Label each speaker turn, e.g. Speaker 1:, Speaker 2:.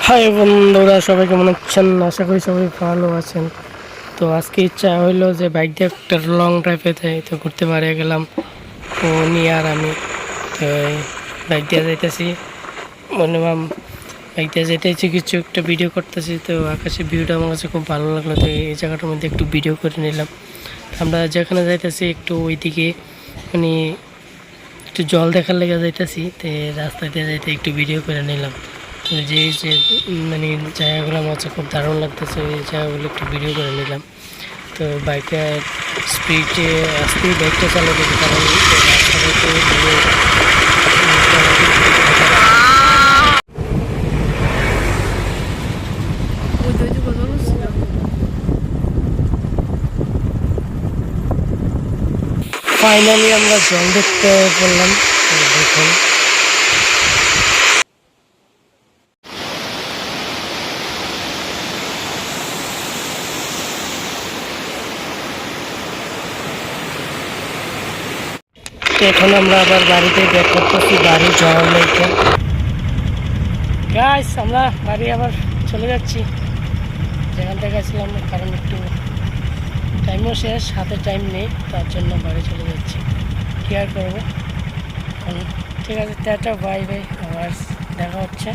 Speaker 1: High বন্ধুরা, সবাই কেমন আছেন? আশা করি সবাই ভালো আছেন। তো আজকে ইচ্ছা হইলো যে বাইক দিয়ে একটা লং ড্রাইভে যাই, তো ঘুরতে বাড়িয়ে গেলাম ও নিয়ে আর আমি। তো বাইক দিয়ে যাইতেছি, মিনিমাম বাইক দিয়ে যাইতেছি, কিছু একটা ভিডিও করতেছি। তো আকাশের ভিউটা আমার কাছে খুব ভালো লাগলো, তো এই জায়গাটার মধ্যে একটু ভিডিও করে নিলাম। আমরা যেখানে যাইতেছি একটু ওইদিকে মানে একটু জল দেখার লেগে যাইতেছি, তো রাস্তা দিয়ে যাইতে একটু ভিডিও করে নিলাম। তো যে যে মানে জায়গাগুলো আমার কাছে খুব দারুণ লাগতেছে, ওই জায়গাগুলো একটু ভিডিও করে নিলাম। তো বাইকের স্পিডে আসতেই বাইকটা চালাতে, কারণ রাস্তাটা তো ফাইনালি আমরা জল দেখতে বললাম। দেখুন, এখন আমরা আবার বাড়িতে ব্যাক করতেছি, বাড়ি যাওয়ার লেগে। গাইস, আমরা বাড়ি আবার চলে যাচ্ছি যেখান থেকে আসলাম, কারণ একটু টাইমও শেষ, হাতে টাইম নেই, তার জন্য বাড়ি চলে যাচ্ছি। কি আর করবো এখন। ঠিক আছে, টাটা, বাই বাই, আবার দেখা হচ্ছে।